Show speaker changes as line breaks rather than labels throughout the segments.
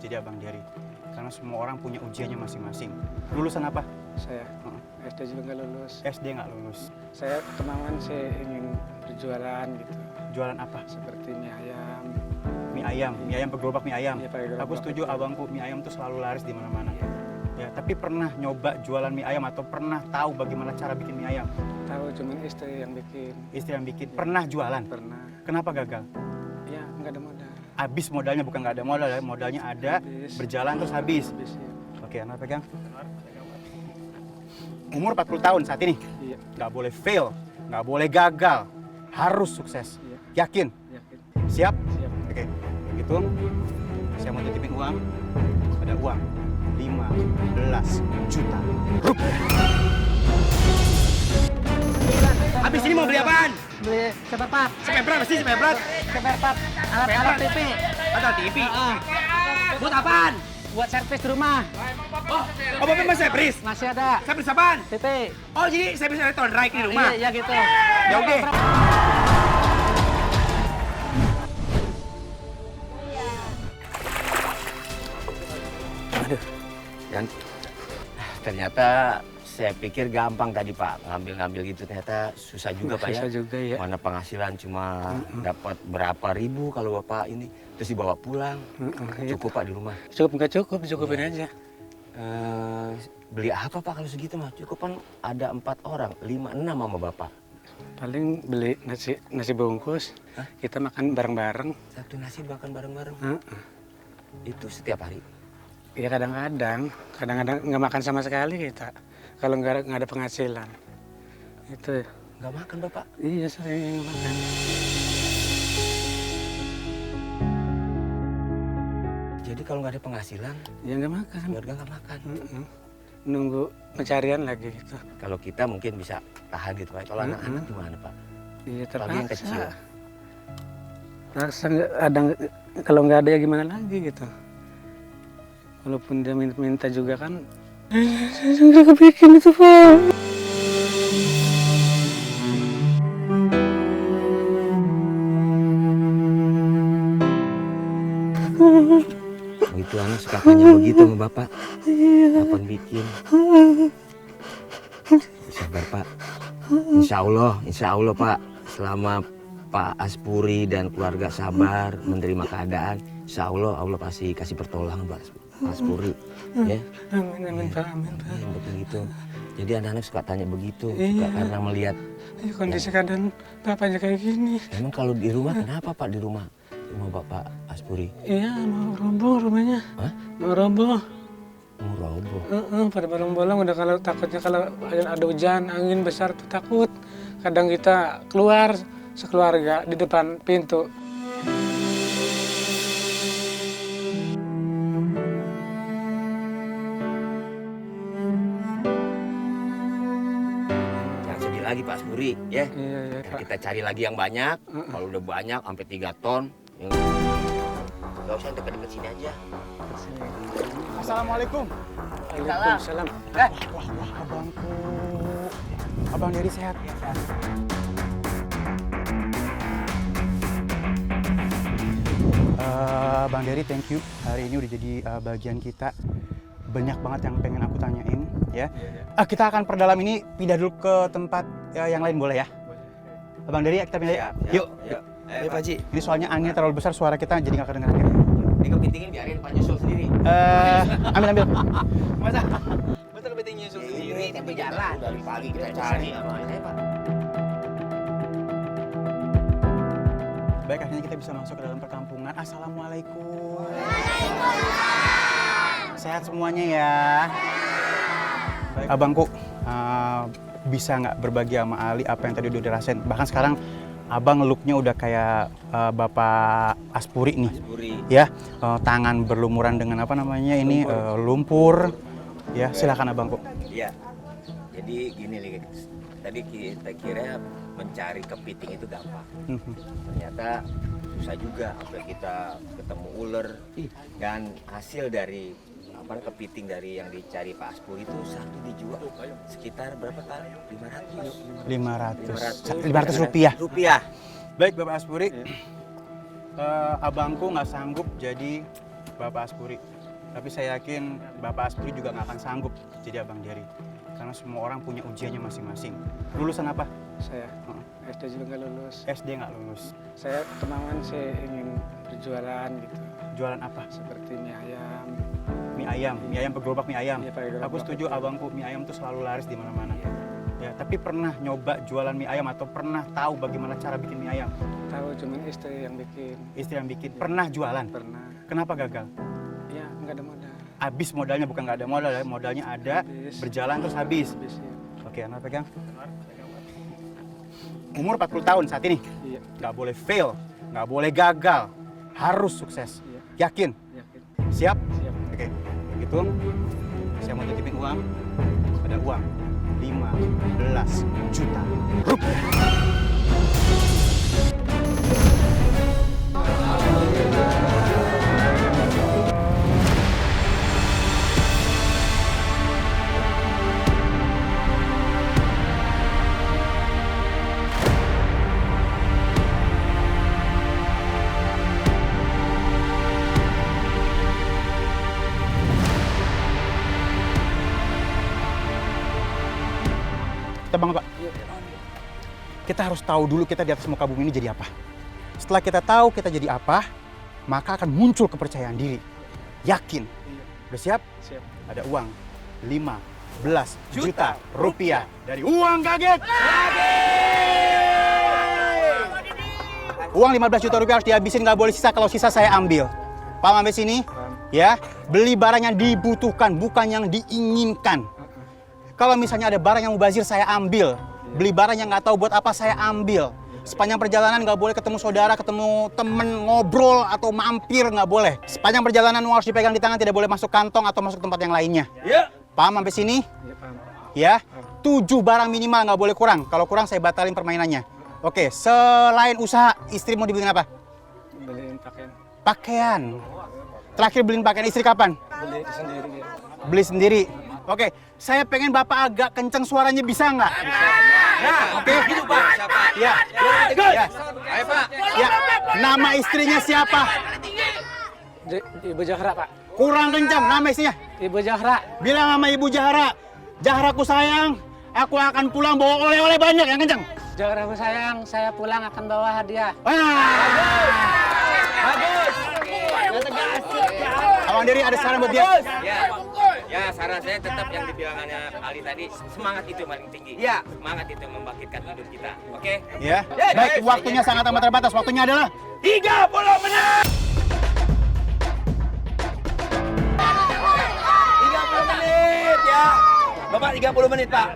jadi Abang Dery. Karena semua orang punya ujiannya masing-masing. Lulusan apa?
Saya SD juga nggak lulus.
SD nggak lulus.
Saya kemauan saya ingin berjualan gitu.
Jualan apa?
Seperti mie ayam.
Mie ayam gerobak mie ayam.
Iya, pakai gerobak
Aku setuju
itu.
abangku, mie ayam tuh selalu laris di mana-mana. Ya, tapi pernah nyoba jualan mie ayam atau pernah tahu bagaimana cara bikin mie ayam?
Tahu cuman istri yang bikin.
Istri yang bikin. Pernah jualan?
Pernah.
Kenapa gagal?
Ya nggak ada modal.
Habis modalnya, bukan nggak ada modal ya, modalnya ada,
Habis.
berjalan terus habis.
Habis ya.
Oke, Anwar pegang. Umur 40 tahun saat ini,
Iya.
nggak boleh fail, nggak boleh gagal, harus sukses.
Iya.
Yakin?
Yakin.
Siap?
Siap.
Oke, begitu. Saya mau titipin uang. Ada uang 15 juta rupiah. Habis ini mau beli apaan?
Beli seperpat,
Sepebrat pasti sepebrat.
seperpat, alat TV.
Atau TV? Buat apaan?
Buat servis di rumah.
Oh, Bapak masih servis?
Masih ada.
Servis apaan?
TV.
Oh, jadi servis elektronik di rumah?
Iya, gitu.
Ya oke.
Dan ternyata saya pikir gampang tadi Pak, ngambil-ngambil gitu, ternyata susah juga Pak ya.
Susah juga ya.
Mana penghasilan cuma dapat berapa ribu kalau Bapak ini, terus dibawa pulang. Cukup Pak di rumah.
Cukup nggak cukup, cukupin aja.
Beli apa Pak kalau segitu mah? Cukup kan ada 4 orang, 5, 6 sama Bapak.
Paling beli nasi bungkus.
Hah?
Kita makan bareng-bareng.
Satu nasi makan bareng-bareng.
Heeh.
Itu setiap hari.
Ya kadang-kadang nggak makan sama sekali kita. Kalau nggak ada penghasilan. Itu.
Nggak makan Bapak?
Iya sering nggak makan.
Jadi kalau nggak ada penghasilan,
Ya nggak makan.
keluarga nggak makan.
Heeh. Nunggu pencarian lagi gitu.
Kalau kita mungkin bisa tahan gitu Pak. Kalau anak-anak gimana Pak?
Iya
Apalagi yang
terpaksa.
kecil.
Terpaksa kalau nggak ada ya gimana lagi gitu. Walaupun dia minta juga kan. Saya nggak kepikiran itu Pak.
Begitu anak suka tanya begitu sama Bapak. Kapan bikin? Sabar Pak. Insya Allah Pak. Selama Pak Aspuri dan keluarga sabar menerima keadaan, insya Allah pasti kasih pertolongan Pak Aspuri. Ya.
Amin Pak, amin Pak.
Ya, betul gitu. Jadi anak-anak suka tanya begitu, suka
Iya.
karena melihat.
Ya, kondisi keadaan bapaknya kayak gini.
Emang kalau di rumah kenapa Pak di rumah Bapak Aspuri?
Iya mau roboh rumahnya.
Hah?
Mau roboh.
Mau roboh.
Pada bolong-bolong udah kalau takutnya kalau ada hujan angin besar tuh takut. Kadang kita keluar sekeluarga di depan pintu.
Jangan sedih lagi Pak Aspuri, ya.
Iya ya
Nah,
Pak.
kita cari lagi yang banyak. Kalau udah banyak sampai 3 ton. Gak usah deket-deket sini aja.
Assalamualaikum.
Waalaikumsalam.
Wah, abangku. Abang Dery sehat. Bang Dery, thank you. Hari ini udah jadi bagian kita. Banyak banget yang pengen aku tanyain, ya. Kita akan perdalam ini, pindah dulu ke tempat yang lain, boleh ya? Bang Dery, kita pindah ya. Yuk.
Ayo Pak Haji.
Ini soalnya anginnya terlalu besar, suara kita jadi nggak kedengeran.
Ini kepitingin biarin Pak nyusul sendiri.
Ambil.
Masa? Betul kepiting nyusul sendiri, tapi jalan. Dari pagi kita cari sama ini Pak.
Baik, akhirnya kita bisa masuk ke dalam perkampungan. Assalamualaikum. Sehat semuanya ya. Baik. Abangku, bisa nggak berbagi sama Ali apa yang tadi udah dirasain? Bahkan sekarang abang looknya udah kayak Bapak Aspuri nih.
Aspuri.
Ya, tangan berlumuran dengan apa namanya ini lumpur. Ya, silakan abangku.
Iya. Jadi gini nih, tadi kita kira mencari kepiting itu gampang. Ternyata susah juga, sampai kita ketemu ular. Dan hasil dari kepiting dari yang dicari Pak Aspuri itu satu dijual sekitar berapa kali?
500 rupiah.
Rupiah.
Baik Bapak Aspuri, abangku nggak sanggup jadi Bapak Aspuri. Tapi saya yakin Bapak Aspuri juga nggak akan sanggup jadi Abang Dery. Karena semua orang punya ujiannya masing-masing. Lulusan apa?
Saya SD juga nggak lulus.
SD nggak lulus.
Saya kemauan saya ingin berjualan gitu.
Jualan apa?
Seperti mie ayam.
Mie ayam bergerobak mie ayam.
Iya, pakai gerobak.
Aku setuju abangku, mie ayam tuh selalu laris di mana-mana. Ya, tapi pernah nyoba jualan mie ayam atau pernah tahu bagaimana cara bikin mie ayam?
Tahu cuman istri yang bikin.
Istri yang bikin. Pernah jualan?
Pernah.
Kenapa gagal?
Ya nggak ada modal.
Habis modalnya, bukan nggak ada modal ya, modalnya ada,
Habis.
berjalan terus habis.
Habis, ya.
Oke, Anwar pegang. Umur 40 tahun saat ini,
Iya.
nggak boleh fail, nggak boleh gagal, harus sukses.
Iya.
Yakin?
Yakin.
Siap?
Siap.
Oke, begitu. Saya mau titipin uang. Ada uang 15 juta rupiah. Kita bangun, Pak. Kita harus tahu dulu kita di atas muka bumi ini jadi apa. Setelah kita tahu kita jadi apa, maka akan muncul kepercayaan diri. Yakin. Udah siap?
Siap.
Ada uang 15 juta rupiah dari uang kaget. Uang 15 juta rupiah harus dihabisin, nggak boleh sisa. Kalau sisa saya ambil. Paham sampai sini?
Paham.
Ya, beli barang yang dibutuhkan, bukan yang diinginkan. Kalau misalnya ada barang yang mubazir, saya ambil. Beli barang yang nggak tahu buat apa, saya ambil. Sepanjang perjalanan nggak boleh ketemu saudara, ketemu temen, ngobrol, atau mampir, nggak boleh. Sepanjang perjalanan uang harus dipegang di tangan, tidak boleh masuk kantong atau masuk tempat yang lainnya. Paham sampai sini?
Iya paham.
Ya, 7 barang minimal, nggak boleh kurang. Kalau kurang, saya batalin permainannya. Oke, selain usaha, istri mau dibeliin apa?
Beliin pakaian.
Pakaian. Terakhir beliin pakaian istri kapan?
Beli sendiri. Ya.
Beli sendiri. Oke, saya pengen Bapak agak kenceng suaranya, bisa nggak? Ya, oke.
Gitu, Pak.
Ya, ya.
Ayo, Pak.
Ya, nama istrinya siapa?
Ibu Jahra, Pak.
Kurang kencang, nama istrinya.
Ibu Jahra.
Bilang sama Ibu Jahra, Jahraku sayang, aku akan pulang bawa oleh-oleh banyak, yang kencang.
Jahraku sayang, saya pulang akan bawa hadiah.
Bagus.
Abang Dery ada saran buat dia?
Ya, saran saya tetap yang dibilangannya Ali tadi, semangat itu paling tinggi. Ya, semangat itu membangkitkan hidup kita. Oke?
Ya. Baik, waktunya sangat amat terbatas. Waktunya adalah
30 menit. 30 menit ya. Bapak 30 menit, Pak.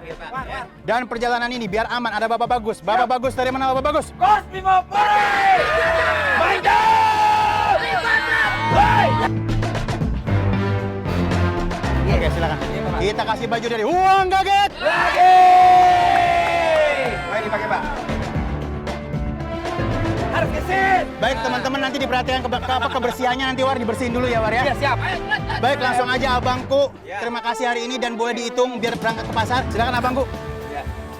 dan perjalanan ini biar aman ada Bapak Bagus. Bapak Bagus dari mana Bapak Bagus?
Kos Bimo Puri. Mantap.
Oke, silakan. Kita kasih baju dari uang kaget.
Lagi. Baik dipakai, Pak. Harus gesit.
Baik teman-teman, nanti diperhatikan kebersihannya, nanti War dibersihin dulu ya War ya.
Ya, siap.
Baik, langsung aja abangku. Terima kasih hari ini dan boleh dihitung biar berangkat ke pasar. Silakan abangku.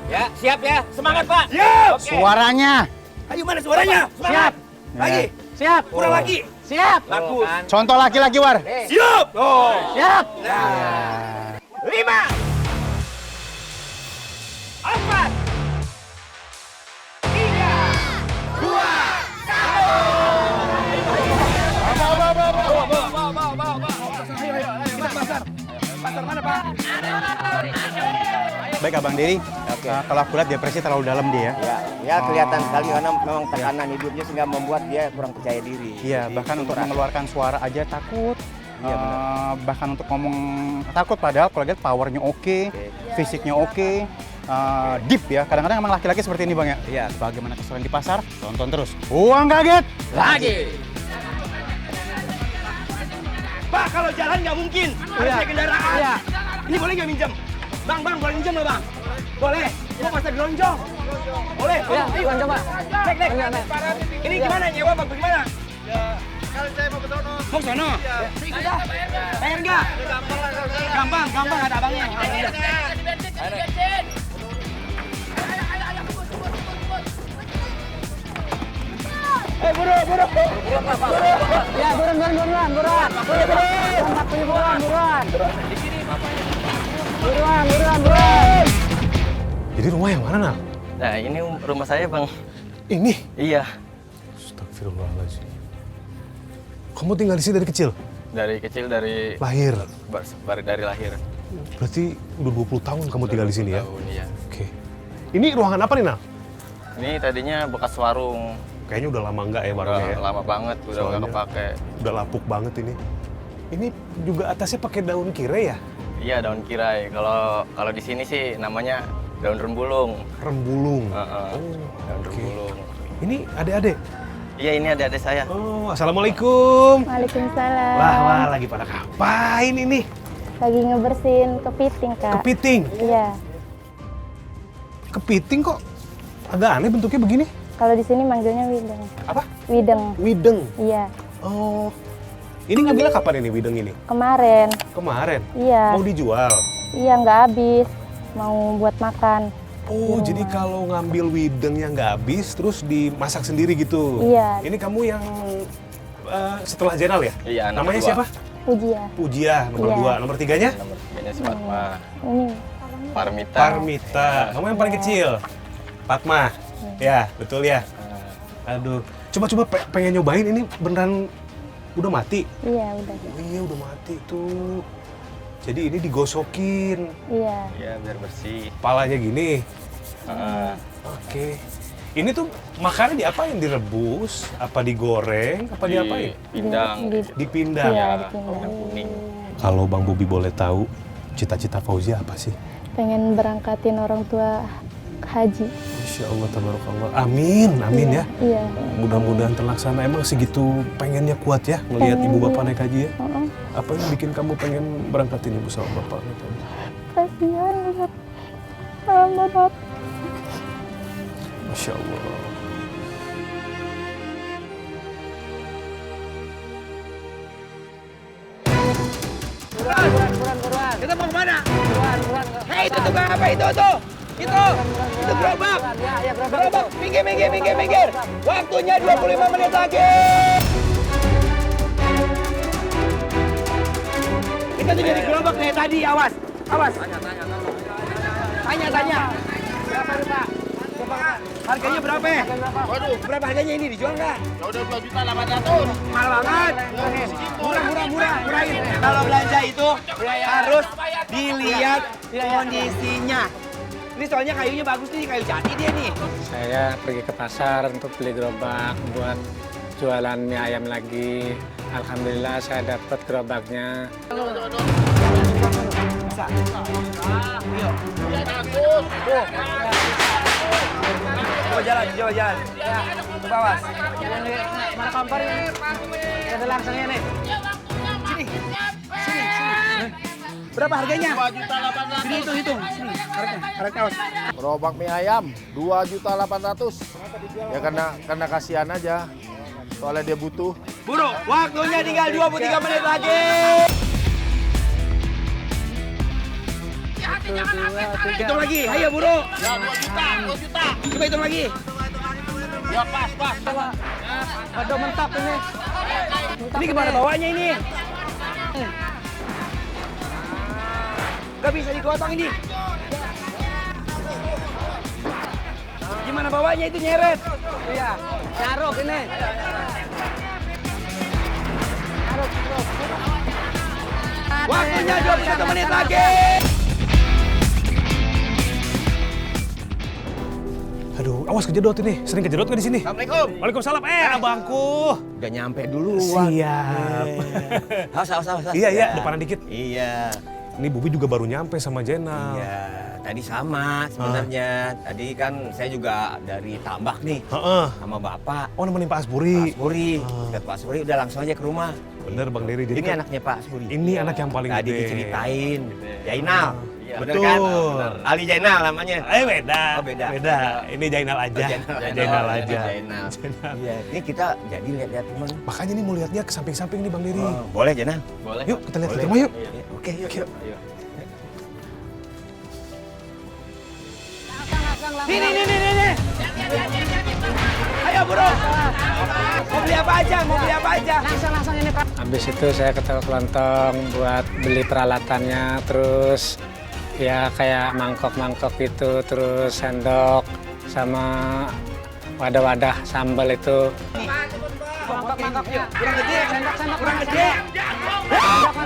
Ya, siap ya. Semangat, Pak. Siap.
Suaranya.
Ayo mana suaranya? Semangat. Lagi.
Siap.
Kurang lagi.
Siap.
Bagus.
Contoh laki-laki War.
Siap. Oh.
Siap.
5 4
Baik Abang Dery, kalau aku lihat depresi terlalu dalam dia ya.
Ya kelihatan sekali karena memang tekanan hidupnya sehingga membuat dia kurang percaya diri.
Iya,
Jadi,
bahkan
itu
untuk
berat.
mengeluarkan suara aja takut.
Iya, benar.
Bahkan untuk ngomong takut, padahal kalau lihat powernya oke, fisiknya oke, deep ya. Kadang-kadang emang laki-laki seperti ini Bang ya.
Iya.
Bagaimana keseruan di pasar? Tonton terus. Uang kaget
lagi. Pak, kalau jalan nggak mungkin. Harus naik kendaraan.
Iya.
Ini boleh nggak minjem? Bang, boleh minjem nggak, Bang? Boleh. Mau pasar gelonjong? Boleh.
Iya,
Ayo.
coba.
Nek. Ini gimana nyewa, Bang? Bagaimana?
Kalau saya mau ke sono.
Mau ke sono? Bayar nggak? Gampang, ada abangnya.
Ya, buruan. Buruan.
Jadi rumah yang mana, Nal?
Nah, ini rumah saya, Bang.
Ini?
Iya,
Astagfirullahaladzim. Kamu tinggal di sini dari kecil?
dari kecil, dari
Lahir?
dari lahir.
Berarti udah 20 tahun kamu tinggal di sini ya?
Tahun, iya.
Oke. Ini ruangan apa nih, Nal?
Ini tadinya bekas warung.
Kayaknya udah lama nggak ya
Udah
warungnya ya?
lama banget, udah nggak
Soalnya-
kepake.
Udah lapuk banget ini. Ini juga atasnya pakai daun kire ya?
Iya, daun kirai. Kalau di sini sih namanya daun rembulung.
Rembulung.
Heeh, daun
Oke.
rembulung.
Ini adik-adik?
Iya, ini adik-adik saya.
Oh, assalamualaikum.
Waalaikumsalam.
Wah, lagi pada ngapain ini?
Lagi ngebersihin kepiting, Kak.
Kepiting.
Iya.
Kepiting kok agak aneh bentuknya begini?
Kalau di sini manggilnya wideng.
Apa?
Wideng.
Wideng.
Iya.
Oh. Ini ngambilnya kapan ini wideng ini?
Kemarin.
Kemarin.
Iya.
Mau dijual?
Iya, nggak habis. Mau buat makan.
Oh,
Di
jadi
rumah.
kalau ngambil wideng yang nggak habis terus dimasak sendiri gitu?
Iya.
Ini kamu yang setelah Jenal ya?
Iya, nomor
Namanya
2.
siapa?
Pujia.
Pujia, nomor
Iya.
2. Nomor 3-nya?
Nomor 3-nya si Fatma.
Ini.
Parmita.
Parmita. Kamu yang paling kecil? Fatma? Ya, betul ya? Aduh. Coba-coba pengen nyobain ini beneran udah mati?
Iya, udah.
Oh iya, udah mati tuh. Jadi ini digosokin.
Iya.
Iya, biar bersih.
Kepalanya gini.
Heeh.
Oke. Ini tuh makannya diapain? Direbus? Apa digoreng? Apa diapain?
Pindang.
Dipindang.
Iya,
Ya,
dipindang.
yang kuning.
Kalau Bang Bobi boleh tahu, cita-cita Fauzia apa sih?
Pengen berangkatin orang tua haji.
Insya Allah, tabarakallah. Amin, amin ya.
Iya.
Mudah-mudahan terlaksana. Emang segitu pengennya kuat ya ngelihat
Pengen,
ibu bapak
iya.
naik haji ya?
Heeh.
Apa yang bikin kamu pengen berangkatin ibu sama bapak?
Kasihan banget. Alhamdulillah.
Masya Allah.
Buruan.
Kita mau kemana?
Buruan.
Hei, itu tuh apa itu tuh? Itu gerobak.
Ya, gerobak.
Gerobak, minggir. Waktunya 25 menit lagi. Kita tuh jadi gerobak kayak tadi, awas. Tanya.
Berapa nih, Pak?
Harganya berapa? Waduh, berapa harganya ini dijual nggak?
Ya udah 2.800.000.
Mahal banget. Murahin. Kalau belanja itu harus dilihat kondisinya. Ini soalnya kayunya bagus nih, kayu jati dia nih.
Saya pergi ke pasar untuk beli gerobak buat jualan mie ayam lagi. Alhamdulillah saya dapat gerobaknya.
Coba jalan. Ke bawah.
Mana kompornya? Ada langsungnya nih.
Sini. Berapa harganya? 2.800.000. Sini hitung. Sini. Harga awas.
Gerobak mie ayam 2.800.000. Ya karena kasihan aja. Soalnya dia butuh.
Buru, waktunya tinggal 23 menit lagi. Hitung lagi, ayo buru.
Ya 2 juta.
Coba hitung lagi.
Ya pas.
Aduh, mentok ini.
Ini gimana bawanya ini? Gak bisa digotong ini. Gimana bawanya itu nyeret?
Iya. Nyaruk ini.
Waktunya 21 menit lagi.
Aduh, awas kejedot ini. Sering kejedot nggak di sini?
Assalamualaikum.
Waalaikumsalam. Abangku.
Udah nyampe dulu.
Siap.
Awas.
Iya, depanan dikit.
Iya.
Ini Bobi juga baru nyampe sama Jenal.
Iya, tadi sama sebenarnya. Tadi kan saya juga dari Tambak nih
Heeh.
sama Bapak.
Oh, nemenin Pak
Pak
Aspuri.
Asburi. Dekat Pak Asburi udah langsung aja ke rumah.
Bener Bang Dery. Jadi
Ini
kan
anaknya Pak Asburi.
ini anak yang paling
Tadi
gede.
diceritain. Jainal.
Iya,
Bener
betul.
kan? Ali Jainal namanya.
Beda.
Oh, beda.
Ini Jainal aja.
Oh,
Jainal aja.
Jainal.
Jainal.
Iya, ini kita jadi lihat-lihat teman.
Makanya nih mau lihatnya ke samping-samping nih Bang Dery.
Oh, boleh Jainal?
Boleh.
Yuk, kita lihat
Boleh.
rumah yuk.
Oke, yuk.
Nih. Ayo bro. Mau beli apa aja? Mau beli apa aja?
Langsung ini Pak.
Habis itu saya ke toko kelontong buat beli peralatannya, terus ya kayak mangkok-mangkok gitu, terus sendok sama wadah-wadah sambal itu.
Mangkok-mangkoknya.
Kurang gede.
Sendok-sendok.
Kurang gede.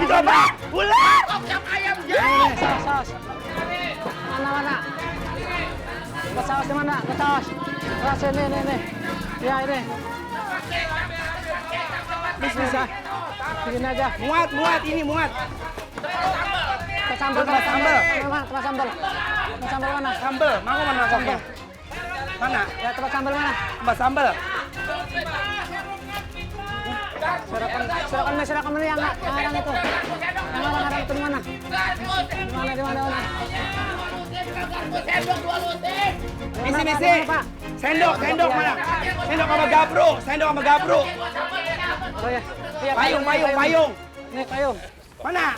Itu
apa? Ular.
Saus. Mana? Buat saus di mana? Buat saus. Saus ini. Ya ini. Bisa. Begini aja.
Muat ini muat.
Tempat sambal. Tempat sambal mana?
Sambal. Mau mana sambal? Mana?
Ya tempat sambal mana?
Tempat sambal.
Silakan yang ngarang itu. Yang ngarang itu di mana? Di mana?
Misi. Sendok mana? Sendok sama gabro.
Oh ya. Iya,
Payung.
Ini payung.
Mana?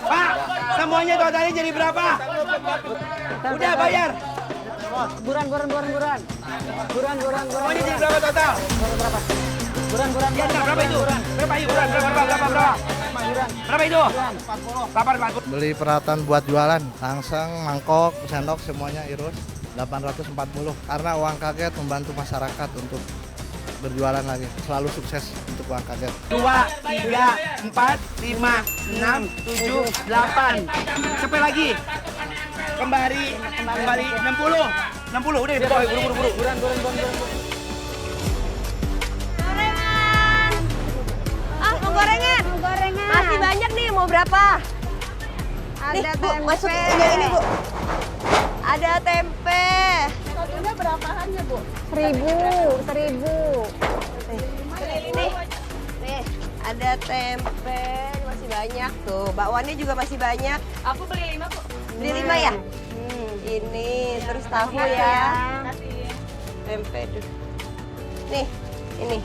Pak, semuanya totalnya jadi berapa? Udah bayar.
Buruan.
Semuanya jadi berapa total?
Berapa? Buruan.
Ya, berapa itu? Berapa? Berapa itu? 840.
Beli peralatan buat jualan, langsung, mangkok, sendok semuanya Irus 840 karena uang kaget membantu masyarakat untuk berjualan lagi. Selalu sukses untuk uang kaget.
2, 3, 4, 5, 6, 7, 8. Sampai lagi. Kembali 60. 60 udah buru.
Buruan.
Mau gorengan. Masih banyak nih, mau berapa? Nih, Bu, masuk ini, Bu. Ada tempe. Satunya berapaannya, Bu?
1.000.
Nih, ada tempe, masih banyak tuh. Bakwannya juga masih banyak. Aku beli 5, Bu. Beli 5 ya? Ini, terus tahu ya. Tempe tuh. Nih, ini.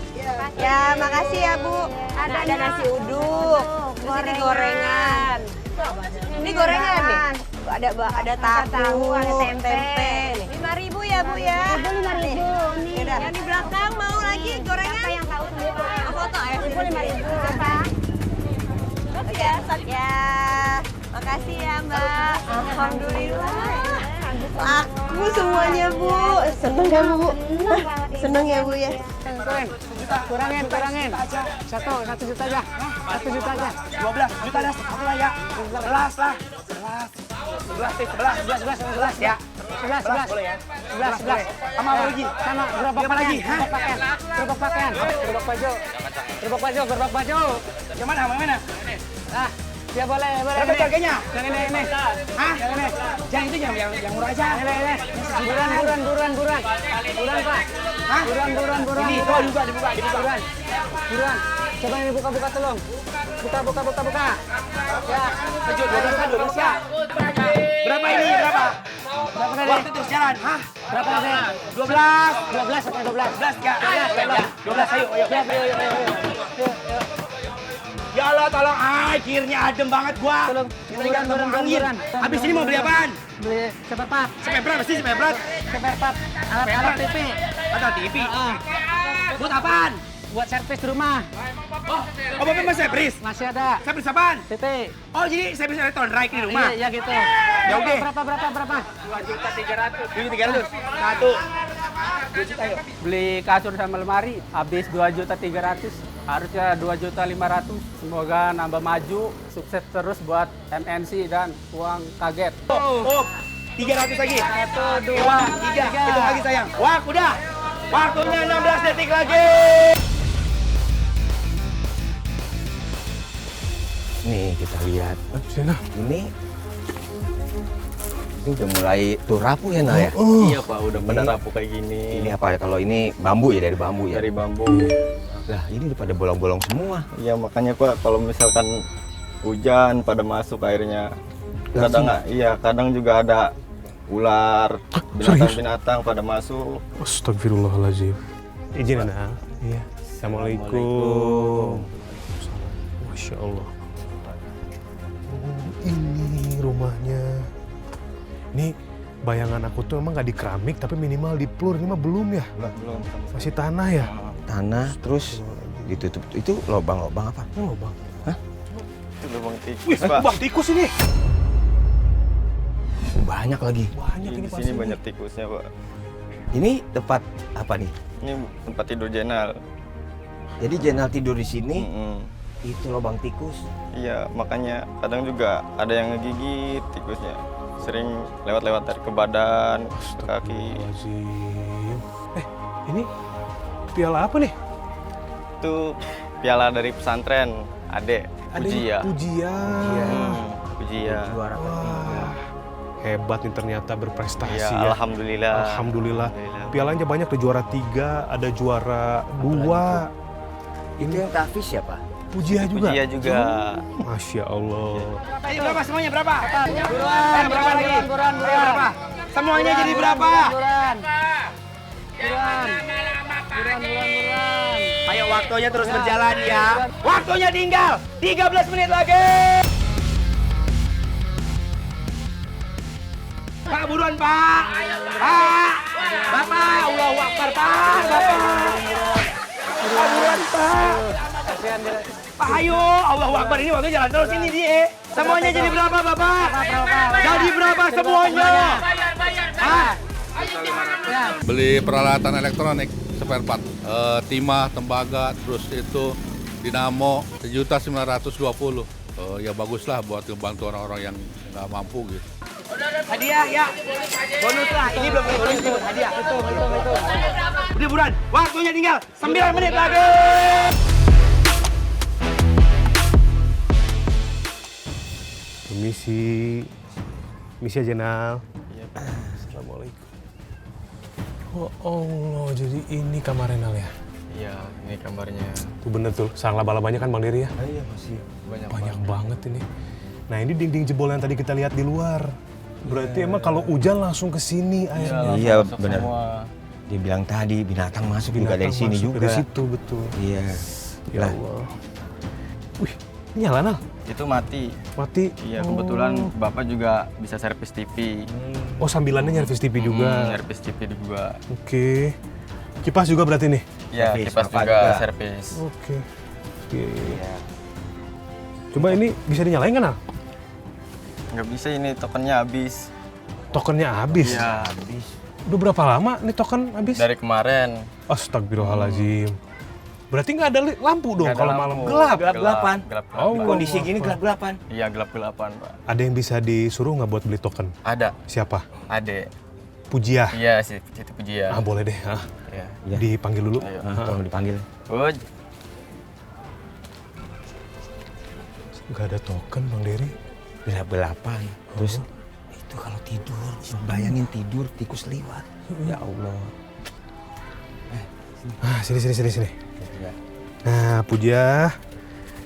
Ya, makasih ya, Bu. Ada nasi uduk. Terus ini gorengan. Ini gorengan nih. Ada tahu, ada tempe. 5.000 ya, Bu ya.
5.000. Nih.
Yang di belakang mau lagi gorengan?
Yang tahu semua.
Foto ya.
5.000.
Ya, makasih ya Mbak. Alhamdulillah. Aku semuanya Bu. Seneng ya Bu? Seneng ya Bu ya.
Kurangin. 1 juta aja. 1 juta aja.
12 juta dah, satu lah ya. 11 lah. 11 ya.
11.
Boleh ya.
11.
Sama apa lagi?
Sama gerobak
Apa lagi?
pakaian. Gerobak pakaian. Gerobak baju.
Yang mana?
Ah, ya boleh.
Berapa
Ini.
harganya?
Yang ini.
Hah?
Yang ini.
Jangan itu yang murah aja.
Ini. Buruan, Pak.
Hah?
Buruan.
Ini, coba dibuka.
Buruan. Coba ini buka tolong. Buka. Ya.
12 ya. Berapa ini? Berapa? Waktu terus jalan. Hah?
Berapa tadi?
12.
12 sampai 12.
12 ya. 12 ayo.
Ya, ayo.
Ya Allah, tolong. Akhirnya adem banget gua.
Tolong.
Buruan. Habis ini mau beli apaan?
Beli seperpat.
Spare berat.
Seperpat. Alat TV.
Atau TV? Buat apaan?
Buat servis di rumah.
Oh, Bapak masih servis?
Masih ada.
Servis apaan?
TV.
Oh, jadi servis elektronik di rumah?
Iya gitu.
Ya udah.
Berapa?
2.300.000. Satu. 2 juta yuk.
Beli kasur sama lemari habis 2.300.000, harusnya 2.500.000. Semoga nambah maju, sukses terus buat MNC dan uang kaget.
Oh, 300 lagi.
1, 2,
3. Hitung lagi sayang. Wah, udah. Waktunya 16 detik lagi.
Nih kita lihat.
Sini.
Ini udah mulai tuh rapuh ya, Nah ya?
Iya Pak, udah pada rapuh kayak gini.
Ini apa ya? Kalau ini bambu ya, dari bambu ya?
Dari bambu.
Lah, ini udah pada bolong-bolong semua.
Iya makanya Pak, kalau misalkan hujan pada masuk airnya. Kadang juga ada ular, binatang-binatang pada masuk.
Astagfirullahaladzim. Izin Nah. Iya. Assalamualaikum. Masya Allah. Ini rumahnya. Ini bayangan aku tuh emang nggak di keramik tapi minimal di plur. Ini mah belum ya?
Belum.
Masih tanah ya?
Tanah terus ditutup. Itu lubang-lubang apa?
Oh, lubang.
Hah?
Itu lubang tikus,
Wih,
Pak.
lubang tikus ini.
Banyak lagi.
Banyak ini
Di sini banyak tikusnya, Pak.
Ini tempat apa nih?
Ini tempat tidur Jenal.
Jadi Jenal tidur di sini,
Mm-mm.
itu lubang tikus.
Iya, makanya kadang juga ada yang ngegigit tikusnya. Sering lewat-lewat dari ke badan, ke kaki.
Astagfirullahaladzim. Ini piala apa nih?
Itu piala dari pesantren, Ade, Pujia.
Pujia.
Pujia.
Juara ketiga.
Hebat nih ternyata berprestasi
Iya,
ya.
alhamdulillah.
Alhamdulillah. Pialanya banyak, ada juara 3, ada juara 2.
Itu yang tahfiz siapa?
Pujia juga.
Pujia juga.
Masya Allah.
Ini berapa semuanya berapa? Buruan. Berapa lagi? Buruan. Berapa? Semuanya jadi berapa? Buruan. Ayo waktunya terus berjalan ya. Waktunya tinggal 13 menit lagi. Pak buruan Pak. Pak. Bapak. Allahu Akbar Pak. Bapak. Pak buruan Pak. Pak ayo. Allahu Akbar ini waktu jalan terus ini dia. Semuanya jadi berapa Bapak? Jadi berapa semuanya? Ah.
Beli peralatan elektronik, spare part, timah, tembaga, terus itu dinamo 1.920.000. Ya baguslah buat membantu orang-orang yang nggak mampu gitu.
Hadiah ya. Bonus lah. Ini belum bonus nih, hadiah. Betul. Udah buruan. Waktunya tinggal 9 menit lagi.
Misi aja, Nal. Assalamualaikum. Oh Allah, jadi ini kamarnya Nal ya?
Iya, ini kamarnya.
Tuh bener tuh, sarang laba-labanya kan Bang Diri ya?
Iya, masih
Banyak banget ini. Nah ini dinding jebol yang tadi kita lihat di luar. Berarti emang kalau hujan langsung ke sini airnya.
Iya benar. Dia bilang tadi binatang masuk juga dari sini
masuk
juga.
Dari situ betul.
Iya.
Ya Allah. Wih, ini nyala Nal?
Itu mati.
Mati?
Iya, kebetulan Bapak juga bisa servis TV.
Oh sambilannya nyervis TV juga?
Servis TV juga.
Oke. Kipas juga berarti nih?
Iya,
Servis,
kipas
Bapak
juga
juga.
servis.
Oke. Coba ini bisa dinyalain kan Nal?
Nggak bisa, ini tokennya habis.
Tokennya habis?
Iya, habis.
Udah berapa lama nih token habis?
Dari kemarin.
Astagfirullahaladzim. Berarti nggak ada lampu dong
Nggak ada
kalau
lampu.
malam gelap?
Gelap-gelapan.
Gelap-gelapan.
Oh,
Kondisi gini gelap-gelapan.
Iya, gelap-gelapan, Pak.
Ada yang bisa disuruh nggak buat beli token?
Ada.
Siapa?
Ade.
Pujia?
Iya, Siti Pujia.
Ah boleh deh.
Iya.
Iya.
Dipanggil dulu.
Ayo.
Tolong dipanggil.
Uj.
Nggak ada token Bang Dery.
Gelap-gelapan. Terus itu kalau tidur, bayangin tidur tikus lewat. Ya Allah.
Ah, sini. Nah, Pujia,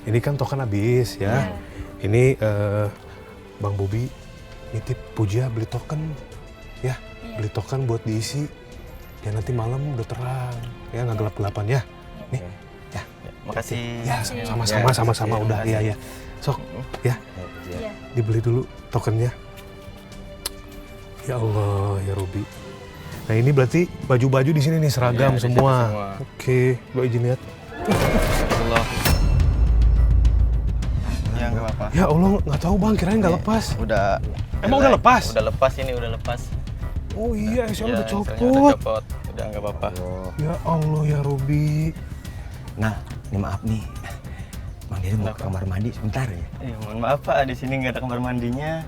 ini kan token habis ya. Ini Bang Bobi nitip Pujia beli token, ya. Beli token buat diisi. Ya nanti malam udah terang, ya nggak gelap-gelapan ya. Nih, ya.
Makasih.
Ya, sama-sama udah, ya. Sok, ya. Dibeli dulu tokennya. Ya Allah, ya Robi. Nah ini berarti baju-baju di sini nih seragam
Iya, di sini
semua.
semua.
Oke, gua izin lihat.
Allah. Ya nggak apa-apa.
Ya Allah, nggak tahu Bang, kirain nggak lepas.
Udah.
Emang udah lepas?
Udah lepas ini, udah lepas.
Oh iya, Eselnya udah
Iya,
copot.
Eselnya udah copot. Udah nggak apa-apa.
Ya Allah, ya Robi.
Nah, ini maaf nih. Bang Dery mau ke kamar mandi sebentar ya.
Mohon maaf Pak, di sini nggak ada kamar mandinya.